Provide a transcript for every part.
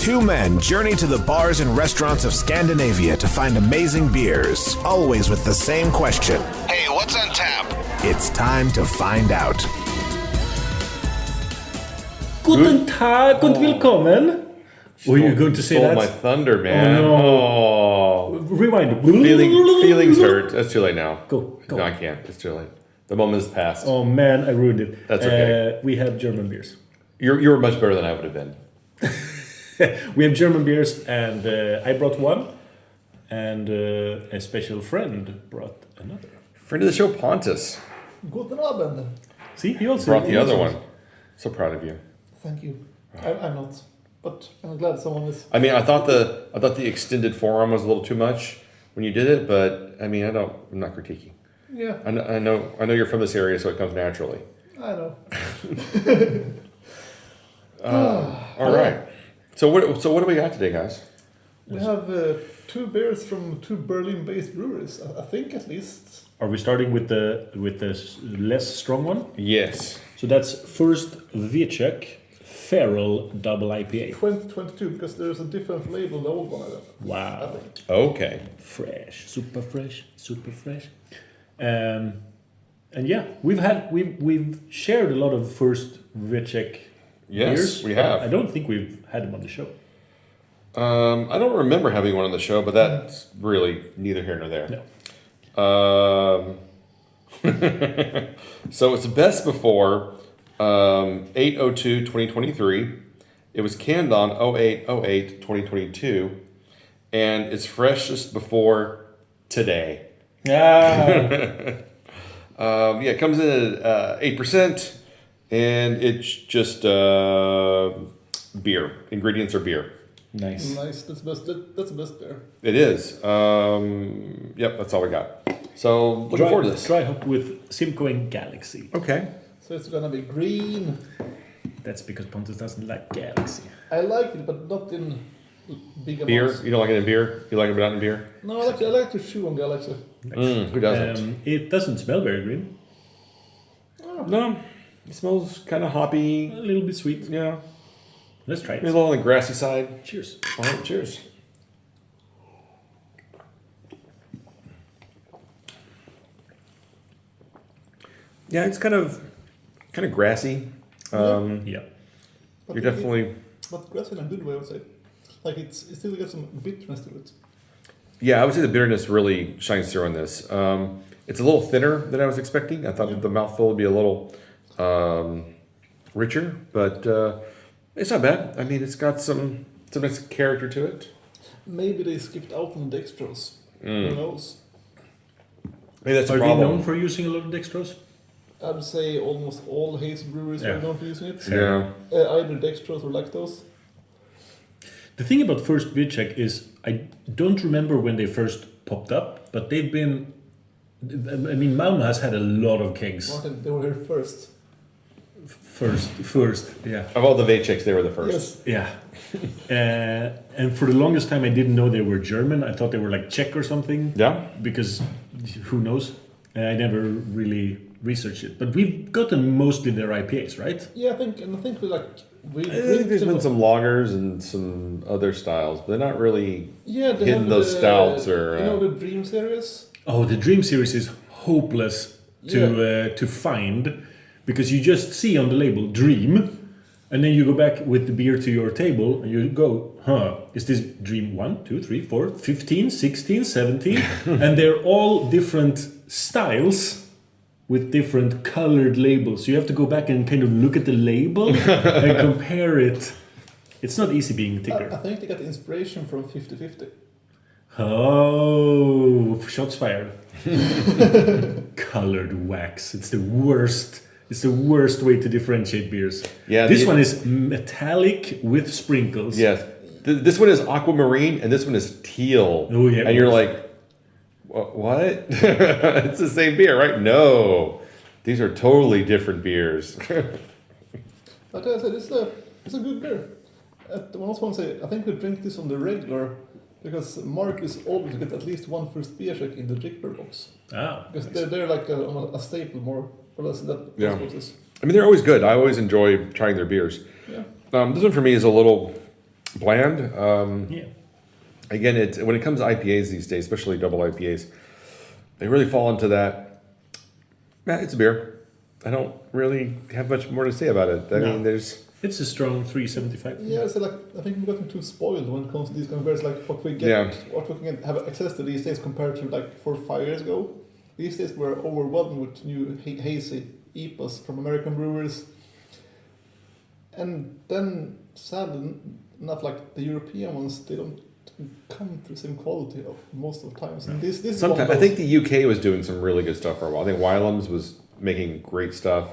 Two men journey to the bars and restaurants of Scandinavia to find amazing beers, always with the same question. Hey, what's on tap? It's time to find out. Guten Tag und willkommen. Were you going to say Stole that? my thunder, man. Oh, no. Rewind. Feelings hurt. That's too late now. Go. No, I can't. It's too late. The moment has passed. Oh man, I ruined it. That's okay. We have German beers. You were much better than I would have been. We have German beers, and I brought one, and a special friend brought another. Friend of the show, Pontus, Guten Abend. See, he also brought the other also- one. So proud of you. Thank you. I'm not, but I'm glad someone is. I mean, I thought the extended forearm was a little too much when you did it, but I mean, I'm not critiquing. Yeah, I know you're from this area, so it comes naturally. I know. All right. So what do we got today, guys? We have two beers from two Berlin-based breweries. I think at least. Are we starting with the less strong one? Yes. So that's Fuerst Wiacek Feral Double IPA. 2022, because there's a different label, the old one. I Wow, think. Okay. fresh, super fresh. And yeah, we've shared a lot of Fuerst Wiacek Yes, beers. we have. I don't think we've had them on the show. I don't remember having one on the show, but that's really neither here nor there. No. So it's best before 8/02/2023. It was canned on 08/08/2022, and it's freshest before today. Ah. Yeah, it comes in at 8%, and it's just beer. Ingredients are beer. Nice. Nice. That's the best beer. It is. Yep, that's all we got. So looking forward to this. Dry hop with Simcoe and Galaxy. Okay. So it's gonna be green. That's because Pontus doesn't like Galaxy. I like it, but not in big Beer? amounts. You don't like it in beer? You like it without in beer? No, I like to chew on Galaxy. Who doesn't? It doesn't smell very green. No. It smells kind of hoppy. A little bit sweet. Yeah. Let's try Maybe a it. little on the grassy side. Cheers. All right, cheers. Yeah, it's kind of grassy. Yeah. But You're definitely... But grass in a good way, I would say. Like it still got some bitterness to it. Yeah, I would say the bitterness really shines through on this. It's a little thinner than I was expecting. I thought that the mouthful would be a little richer, but it's not bad. I mean, it's got some nice character to it. Maybe they skipped out on dextrose. Who knows? Maybe that's a Are they problem. known for using a lot of dextrose? I'd say almost all haze breweries Yeah. are known for using it. Yeah. Either dextrose or lactose. The thing about Fuerst Wiacek is I don't remember when they first popped up, but they've been... I mean, Malmö has had a lot of kegs. Martin, they were here first. First, yeah. Of all the Vacheks, they were the first. Yes. Yeah. And for the longest time, I didn't know they were German. I thought they were like Czech or something. Yeah? Because who knows? I never really researched it. But we've gotten mostly their IPAs, right? Yeah, I think we I think there's been some lagers and some other styles, but they're not really they hitting have those stouts or... You know the Dream series? Oh, the Dream series is hopeless to find because you just see on the label Dream, and then you go back with the beer to your table and you go, is this Dream 1, 2, 3, 4, 15, 16, 17? And they're all different styles with different colored labels. So you have to go back and kind of look at the label and compare it. It's not easy being a I ticker. think they got inspiration from 50/50. Oh, shots fired. Colored wax. It's the worst. It's the worst way to differentiate beers. Yeah, This one is metallic with sprinkles. Yes. This one is aquamarine and this one is teal. Oh, yeah. And you're like, what? It's the same beer, right? No. These are totally different beers. But as I said, it's a good beer. I also want to say, I think we drink this on the regular because Mark is always get at least one Fuerst Wiacek in the Drickler box. Because Because they're like a staple more or less in that Yeah. boxes. I mean, they're always good. I always enjoy trying their beers. Yeah. This one for me is a little bland. Yeah. Again, when it comes to IPAs these days, especially double IPAs, they really fall into that. It's a beer. I don't really have much more to say about it. I mean, it's a strong 375. Yeah, so like I think we've gotten too spoiled when it comes to these kind of beers. Like what we get, what we can have access to these days compared to like 4 or 5 years ago. These days we're overwhelmed with new hazy IPAs from American brewers, and then sadly enough, like the European ones, they don't come to the same quality of most of the times. And this sometimes I think the UK was doing some really good stuff for a while. I think Wylam's was making great stuff.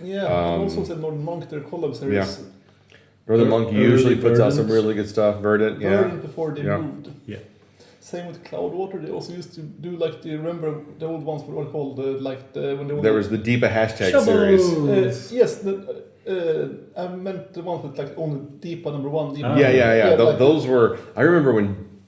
Yeah, and also the Northern Monk, their collab series. Yeah. Northern Monk usually puts out some really good stuff. Verdant, Verdant before they moved. Yeah. Same with Cloudwater. They also used to do like, do you remember the old ones? What were called when they there was the DIPA hashtag series. Yes, I meant the ones with like only DIPA number 1. DIPA. Yeah. Those were. I remember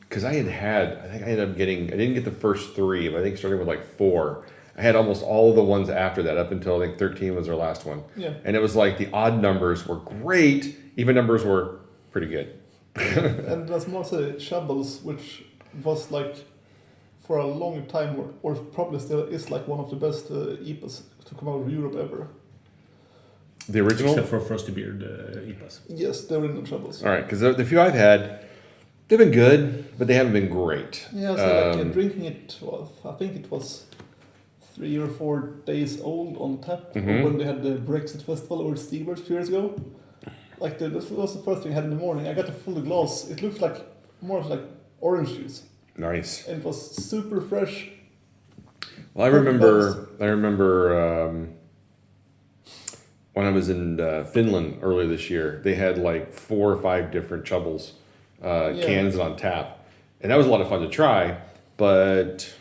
because I think I ended up getting. I didn't get the first 3, but I think starting with like 4. I had almost all of the ones after that up until I think 13 was our last one. Yeah. And it was like the odd numbers were great. Even numbers were pretty good. And there's also Shovels, which was like for a long time, or probably still is like one of the best IPAs to come out of Europe ever. The original? Except for Frosty Beard IPAs. Yes, the original Shovels. All right, because the few I've had, they've been good, but they haven't been great. Yeah, so like drinking it, I think it was 3 or 4 days old on tap when they had the Brexit festival over Steelers 2 years ago. Like this was the first thing I had in the morning. I got a full glass. It looked like more like orange juice. Nice. And it was super fresh. Well, I remember when I was in Finland earlier this year, they had like 4 or 5 different Chubbles cans on tap, and that was a lot of fun to try. But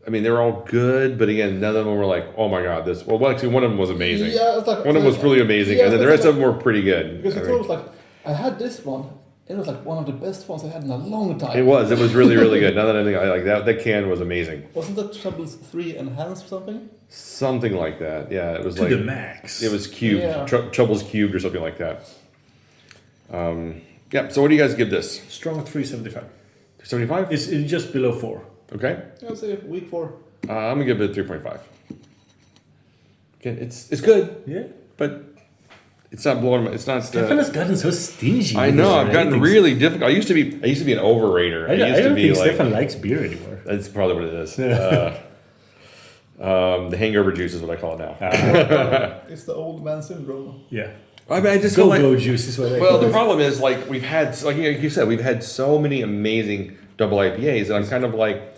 I mean, they were all good, but again, none of them were like, oh my god, this. Well, actually, one of them was amazing. Yeah, it's like, one of them was really amazing, and then the rest of them were pretty good. Because it was like, I had this one. It was like one of the best ones I had in a long time. It was really, really good. Now that I think I like that, that can was amazing. Wasn't that Troubles 3 enhanced or something? Something like that. Yeah, it was to like the max. It was cubed. Yeah. Troubles cubed or something like that. Yeah. So what do you guys give this? Strong 375. 75? It's just below 4. Okay. I'll say week 4. I'm gonna give it a 3.5. Okay, it's good. Yeah. But it's not blowing. It's not. Stefan has gotten so stingy. I know. I've gotten really difficult. I used to be an overrater. I don't think Stefan likes beer anymore. That's probably what it is. The hangover juice is what I call it now. It's the old man syndrome. Yeah. I mean, I just feel Go juice is what I well, call the it. problem is like we've had, like you said, we've had so many amazing double IPAs, and I'm kind of like,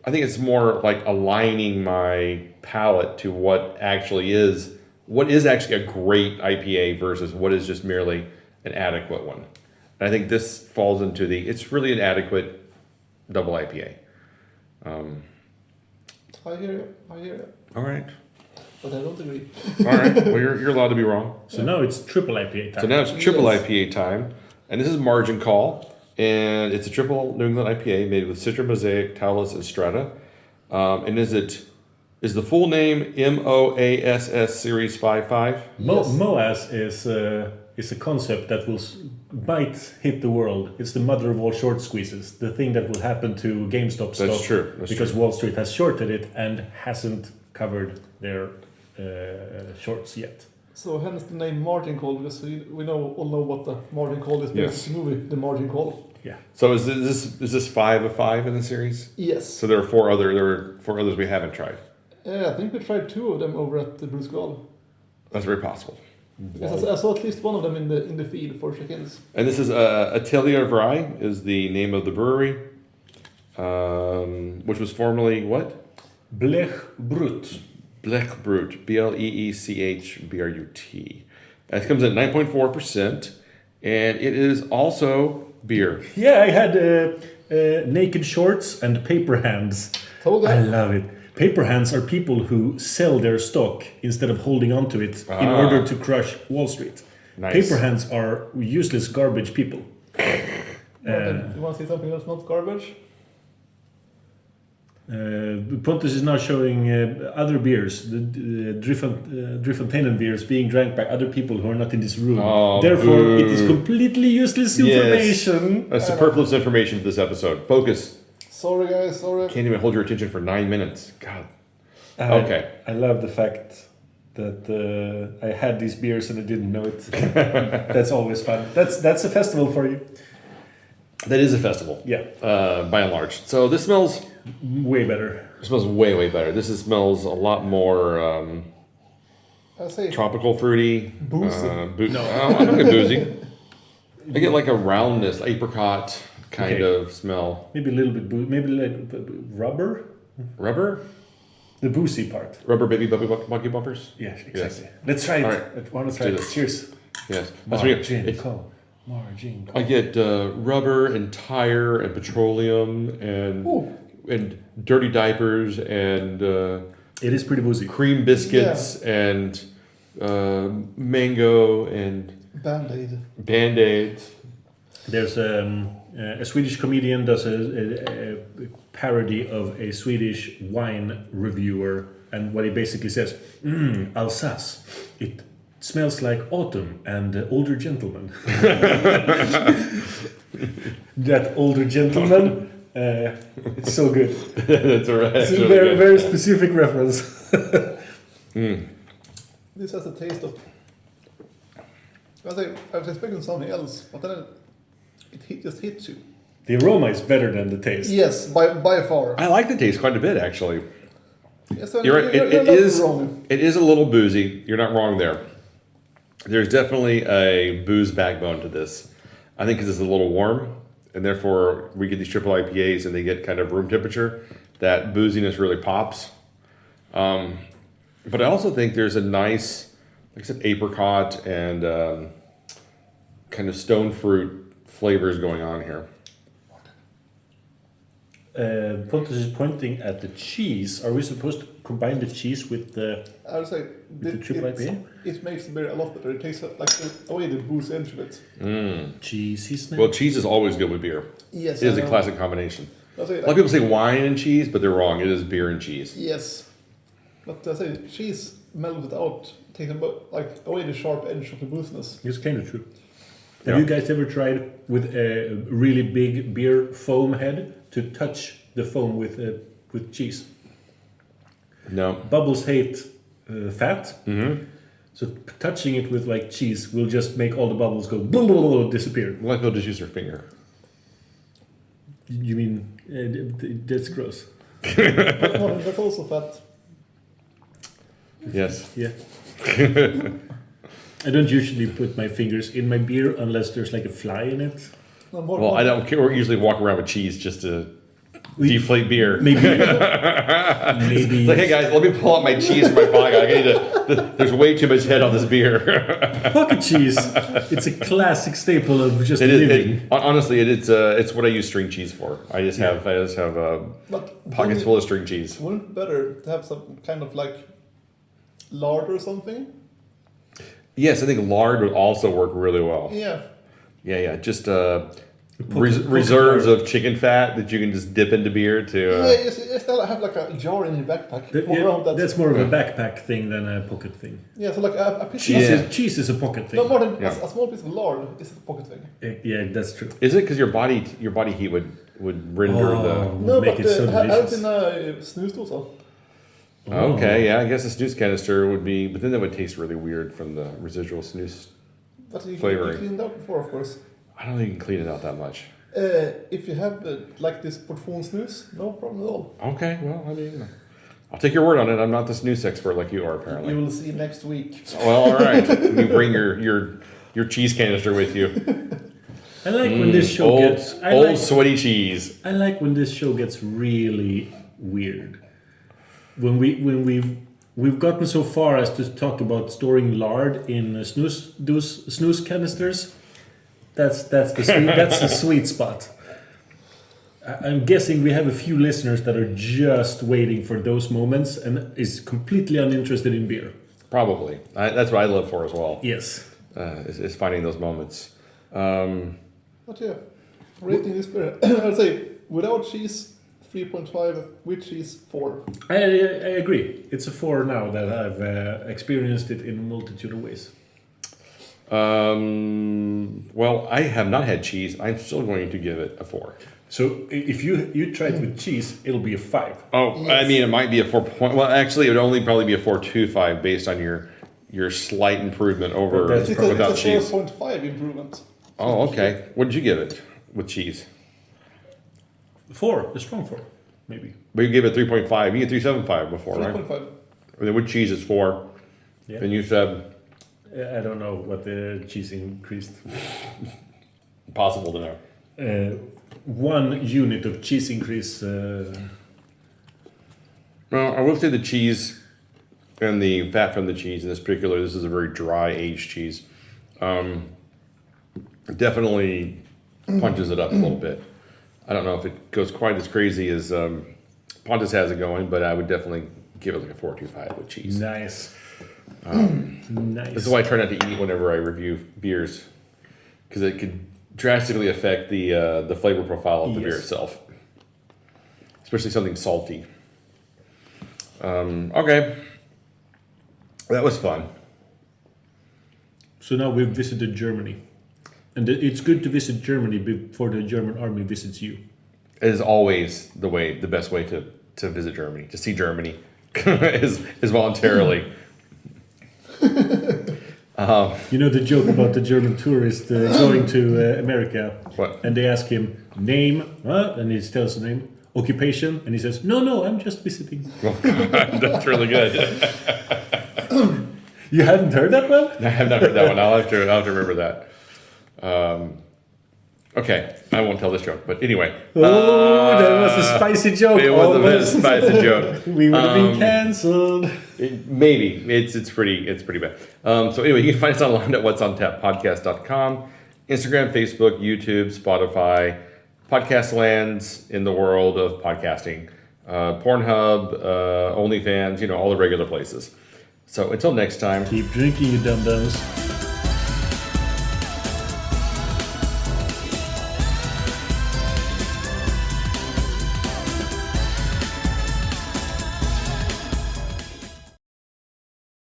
I think it's more like aligning my palate to what is actually a great IPA versus what is just merely an adequate one. And I think this falls into it's really an adequate double IPA. I hear you. All right. But I don't agree. All right. Well, you're allowed to be wrong. So now it's triple IPA time. So now it's triple Yes. IPA time, and this is Margin Call, and it's a triple New England IPA made with citra, mosaic, talus, and strata. And is the full name MOASS Series 55? MOAS is a concept that will hit the world. It's the mother of all short squeezes. The thing that will happen to GameStop stock. That's true. Because Wall Street has shorted it and hasn't covered their shorts yet. So hence the name Margin Call, because we all know what the Margin Call is. Yes. The movie, The Margin Call. Yeah. So is this 5 of 5 in the series? Yes. So there were four others we haven't tried. Yeah, I think we tried 2 of them over at the Bruce Gall. That's very possible. Yes, I saw at least one of them in the feed for check-ins. And this is Atelier Vrai is the name of the brewery, which was formerly what? Blechbrut. Blechbrut, Bleechbrut. And it comes at 9.4%, and it is also beer. Yeah, I had naked shorts and paper hands. Told I them. love it. Paper hands are people who sell their stock instead of holding on to it in order to crush Wall Street. Nice. Paper hands are useless garbage people. You want to see something that's not garbage? Pontus is now showing other beers, the Driffontainen beers being drank by other people who are not in this room. Oh, Therefore, boo. it is completely useless information. Yes. Superfluous information for this episode. Focus. Sorry, guys. Sorry. Can't even hold your attention for 9 minutes. God. Okay. I love the fact that I had these beers and I didn't know it. That's always fun. That's a festival for you. That is a festival. Yeah. By and large. So this smells Way better. It smells way better. This smells a lot more I say tropical, fruity. Boozy. No, I don't get boozy. I get like a roundness, apricot kind Okay. of smell. Maybe a little bit maybe like rubber. Rubber? The boozy part. Rubber baby buggy bumpers? Yes, exactly. Let's try it. All right. I want to try do it. this. Cheers. Yes. That's what Margin call. Margin call. I get rubber and tire and petroleum and Ooh. dirty diapers and It is pretty boozy. cream biscuits and mango and Band-Aid. Band-Aids. There's a Swedish comedian does a parody of a Swedish wine reviewer, and what he basically says, Alsace, it smells like autumn and older gentlemen. That older gentleman, it's so good. That's right. It's a very specific reference. This has a taste of. I was expecting something else, but then it just hits you. The aroma is better than the taste. Yes, by far. I like the taste quite a bit, actually. Yes, so You're right. you're It not is. wrong. It is a little boozy. You're not wrong there. There's definitely a booze backbone to this. I think because it's a little warm, and therefore we get these triple IPAs and they get kind of room temperature. That booziness really pops. But I also think there's a nice, like I said, apricot and kind of stone fruit flavors going on here. Pontus is pointing at the cheese. Are we supposed to combine the cheese with the... I would say the triple IPA? it makes the beer a lot better. It tastes like the way the booze edge of it. Cheesy snake? Well, cheese is always good with beer. Yes, It is I a know. classic combination. I say, A lot of people say wine and cheese, but they're wrong. It is beer and cheese. yes, but I say cheese melted out, taking like away the sharp edge of the booziness. It's kind of true. Yeah. Have you guys ever tried with a really big beer foam head to touch the foam with cheese? No. Bubbles hate fat, so touching it with like cheese will just make all the bubbles go blah, blah, blah, disappear. A lot of people just use their finger. You mean that's gross? No, that's also fat. Yes. Yeah. I don't usually put my fingers in my beer unless there's like a fly in it. No, more, Well, more. I don't care. We usually walk around with cheese just to deflate beer. Maybe. It's like, hey guys, let me pull out my cheese from my pocket. I need to, there's way too much head on this beer. Pocket cheese. It's a classic staple of just It is. living. Honestly, it's what I use string cheese for. I just have But pockets wouldn't full of string cheese. Wouldn't it be better to have some kind of like lard or something? Yes, I think lard would also work really well. Yeah. Yeah. Just reserves of chicken fat that you can just dip into beer to. Yeah, you still have like a jar in your backpack. Walk around That's more of a backpack thing than a pocket thing. Yeah, so like a piece Cheese, of Yeah. cheese is a pocket thing. no more than Yeah. a small piece of lard is a pocket thing. Yeah, that's true. Is it because your body heat would render No, make but it so have it delicious. in a snusdosa. the? Okay, yeah, I guess a snooze canister would be, but then that would taste really weird from the residual snooze. But you Flavoring. cleaned out before, of course. I don't think you can clean it out that much. If you have like this portion snus, no problem at all. Okay, well, I mean, I'll take your word on it. I'm not the snooze expert like you are, apparently. You will see next week. Well, all right. You bring your cheese canister with you. I like when this show old sweaty cheese. I like when this show gets really weird. When we've gotten so far as to talk about storing lard in snooze canisters. That's the sweet spot. I'm guessing we have a few listeners that are just waiting for those moments and is completely uninterested in beer. Probably. That's what I live for as well. Yes. Is finding those moments. But yeah, rating this beer, I'd say without cheese, 3.5 with cheese 4. I agree. It's a 4 now that I've experienced it in a multitude of ways. Well, I have not had cheese. I'm still going to give it a 4. So if you try it with cheese, it'll be a 5. Oh, Yes. I mean, it might be a 4 point. Well, actually, it would only probably be a 4.25 based on your slight improvement over That's It's without a cheese. 4.5 improvement. Oh, okay. What did you give it with cheese? 4, a strong 4, maybe. But you gave it 3.5. You get 3.75 before, right? 3.5. And then with cheese is 4. Yeah. And you said I don't know what the cheese increased. possible to know. 1 unit of cheese increase. Well, I will say the cheese and the fat from the cheese in this particular, this is a very dry aged cheese. Definitely punches it up a little bit. I don't know if it goes quite as crazy as Pontus has it going, but I would definitely give it like a 4.25 with cheese. Nice. Nice. This is why I try not to eat whenever I review beers, because it could drastically affect the flavor profile of the beer Yes. itself, especially something salty. Okay, that was fun. So now we've visited Germany. And it's good to visit Germany before the German army visits you. It is always the best way to visit Germany, to see Germany, is voluntarily. You know the joke about the German tourist going to America? What? And they ask him, name, and he tells the name, occupation, and he says, no, I'm just visiting. Oh, God, that's really good. You hadn't heard that one? I have not heard that one. I'll have to remember that. Okay, I won't tell this joke, but anyway. Oh, that was a spicy joke. It was a very almost. spicy joke. We would have been cancelled. Maybe it's pretty bad. So anyway, you can find us online at what'sontappodcast.com, Instagram, Facebook, YouTube, Spotify, podcast lands in the world of podcasting, Pornhub, OnlyFans, all the regular places. So until next time. Keep drinking, you dum-dums.